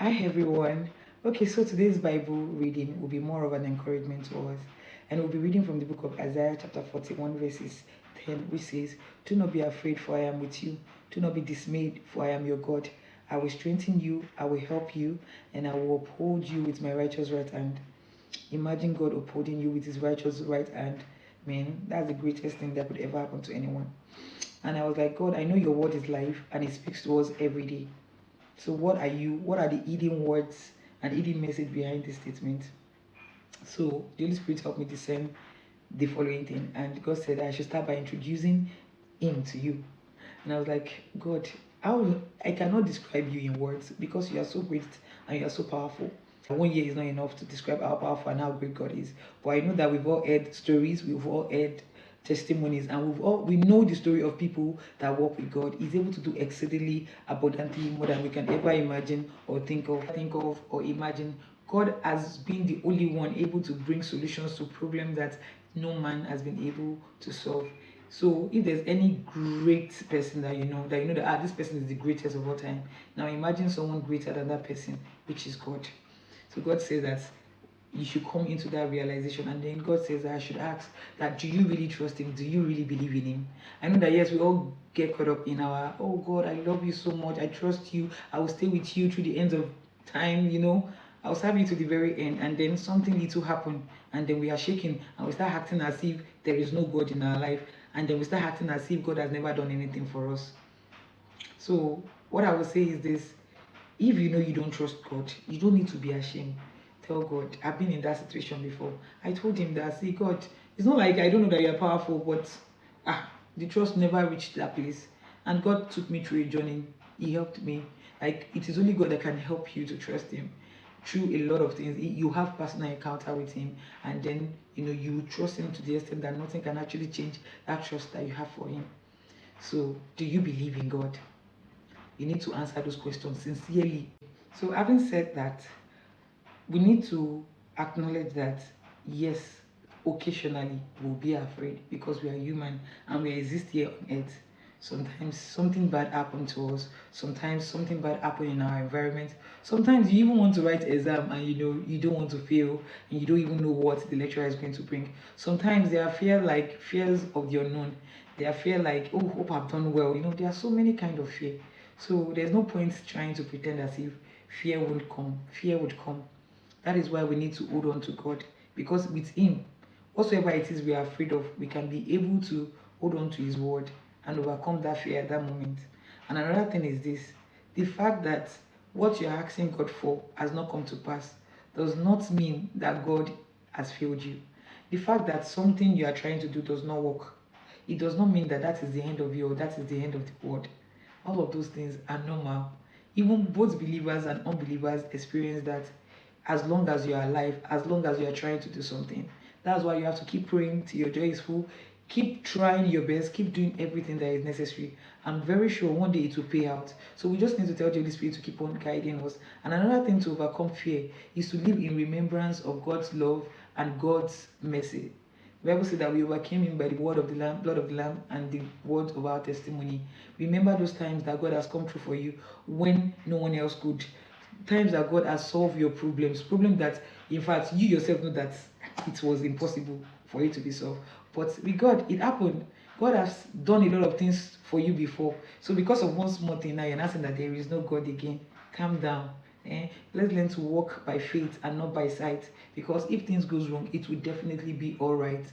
Hi everyone. Okay, so today's Bible reading will be more of an encouragement to us. And we'll be reading from the book of Isaiah, chapter 41, verses 10, which says, "Do not be afraid, for I am with you. Do not be dismayed, for I am your God. I will strengthen you, I will help you, and I will uphold you with my righteous right hand." Imagine God upholding you with his righteous right hand. Man, that's the greatest thing that could ever happen to anyone. And I was like, God, I know your word is life and it speaks to us every day. So what are the hidden words and hidden message behind this statement? So the Holy Spirit helped me discern the following thing. And God said I should start by introducing him to you. And I was like, God, I cannot describe you in words because you are so great and you are so powerful. 1 year is not enough to describe how powerful and how great God is. But I know that we've all heard stories, we've all heard testimonies, and we know the story of people that walk with God. He's able to do exceedingly abundantly more than we can ever imagine or think of or imagine. God has been the only one able to bring solutions to problems that no man has been able to solve. So if there's any great person that you know that this person is the greatest of all time, now imagine someone greater than that person, which is God. So God says that you should come into that realization, and then God says that I should ask that, do you really trust him? Do you really believe in him? I know that yes, we all get caught up in our, oh God, I love you so much, I trust you, I will stay with you through the ends of time, I'll serve you to the very end. And then something little happen, and then we are shaking and we start acting as if there is no God in our life, and then we start acting as if God has never done anything for us. So what I would say is this: if you know you don't trust God, you don't need to be ashamed. Tell God, I've been in that situation before. I told him that, see, God, it's not like I don't know that you're powerful, but the trust never reached that place. And God took me through a journey. He helped me. Like, it is only God that can help you to trust him through a lot of things. You have personal encounter with him, and then you trust him to the extent that nothing can actually change that trust that you have for him. So, do you believe in God? You need to answer those questions sincerely. So, having said that, we need to acknowledge that yes, occasionally we'll be afraid because we are human and we exist here on earth. Sometimes something bad happened to us, sometimes something bad happened in our environment. Sometimes you even want to write exam and you don't want to fail, and you don't even know what the lecturer is going to bring. Sometimes there are fears of the unknown. There are fear like, oh, hope I've done well. There are so many kind of fear. So there's no point trying to pretend as if fear won't come. Fear would come. That is why we need to hold on to God, because with him, whatsoever it is we are afraid of, we can be able to hold on to his word and overcome that fear at that moment. And another thing is this: the fact that what you're asking God for has not come to pass does not mean that God has failed you. The fact that something you are trying to do does not work, it does not mean that that is the end of you or that is the end of the world. All of those things are normal. Even both believers and unbelievers experience that, as long as you are alive, as long as you are trying to do something. That's why you have to keep praying till your joy is full. Keep trying your best, keep doing everything that is necessary. I'm very sure one day it will pay out. So we just need to tell the Holy Spirit to keep on guiding us. And another thing to overcome fear is to live in remembrance of God's love and God's mercy. The Bible says that we overcame him by the word of the Lamb, blood of the Lamb, and the word of our testimony. Remember those times that God has come through for you when no one else could. Times that God has solved your problems that in fact you yourself know that it was impossible for it to be solved. But with God, it happened. God has done a lot of things for you before. So because of one small thing now, you're not saying that there is no God again. Calm down. Let's learn to walk by faith and not by sight. Because if things goes wrong, it will definitely be all right.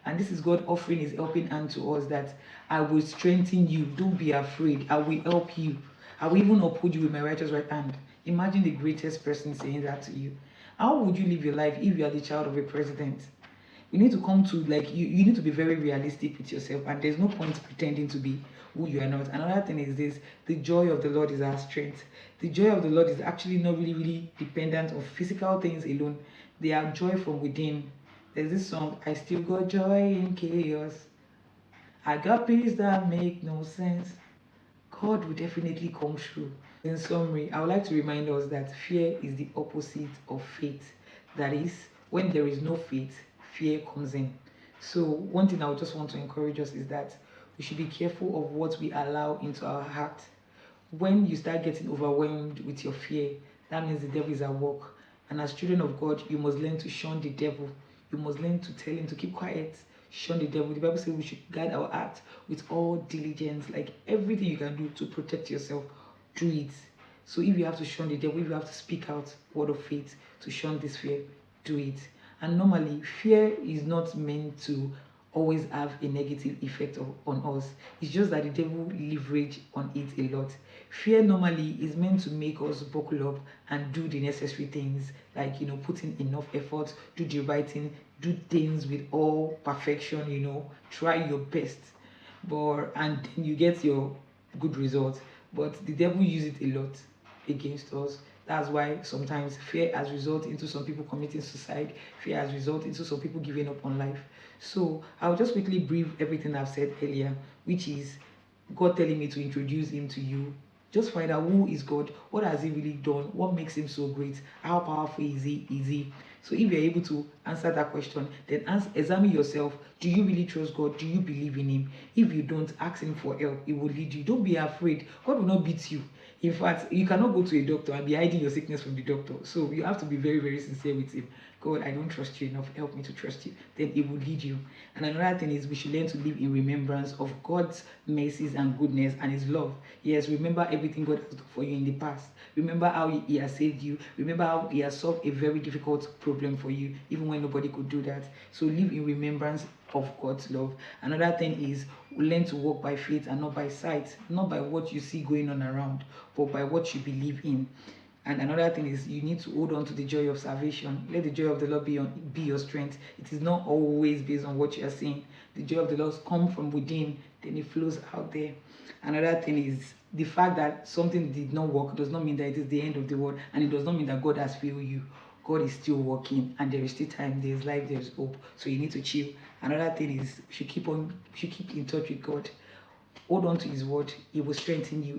And this is God offering his helping hand to us, that I will strengthen you. Don't be afraid. I will help you. I will even uphold you with my righteous right hand. Imagine the greatest person saying that to you. How would you live your life if you are the child of a president? You need to come to, like, you need to be very realistic with yourself, and there's no point pretending to be who you are not. Another thing is this: the joy of the Lord is our strength. The joy of the Lord is actually not really dependent on physical things alone. They are joy from within. There's this song, I still got joy in chaos, I got peace that make no sense. God will definitely come through. In summary, I would like to remind us that fear is the opposite of faith. That is, when there is no faith, fear comes in. So one thing I would just want to encourage us is that we should be careful of what we allow into our heart. When you start getting overwhelmed with your fear, that means the devil is at work. And as children of God, you must learn to shun the devil. You must learn to tell him to keep quiet. Shun the devil. The Bible says we should guard our heart with all diligence. Like everything you can do to protect yourself, do it. So if you have to shun the devil, if you have to speak out word of faith to shun this fear, do it. And normally, fear is not meant to always have a negative effect on us. It's just that the devil leverage on it a lot. Fear normally is meant to make us buckle up and do the necessary things, like put in enough effort, do the right thing, do things with all perfection, try your best. And then you get your good results. But the devil uses it a lot against us. That's why sometimes fear has resulted into some people committing suicide. Fear has resulted into some people giving up on life. So I'll just quickly brief everything I've said earlier, which is God telling me to introduce him to you. Just find out who is God, what has he really done, what makes him so great, how powerful is he. So if you're able to answer that question, then examine yourself. Do you really trust God? Do you believe in him? If you don't, ask him for help. He will lead you. Don't be afraid. God will not beat you. In fact, you cannot go to a doctor and be hiding your sickness from the doctor. So you have to be very, very sincere with him. God, I don't trust you enough. Help me to trust you. Then he will lead you. And another thing is we should learn to live in remembrance of God's mercies and goodness and his love. Yes, remember everything God has done for you in the past. Remember how he has saved you. Remember how he has solved a very difficult problem for you, even when nobody could do that. So live in remembrance of God's love. Another thing is learn to walk by faith and not by sight, not by what you see going on around, but by what you believe in. And another thing is you need to hold on to the joy of salvation. Let the joy of the Lord be your strength. It is not always based on what you are seeing. The joy of the Lord comes from within, then it flows out there. Another thing is the fact that something did not work does not mean that it is the end of the world, and it does not mean that God has failed you. God is still working, and there is still time, there is life, there is hope. So you need to chill. Another thing is you should keep in touch with God. Hold on to his word. He will strengthen you.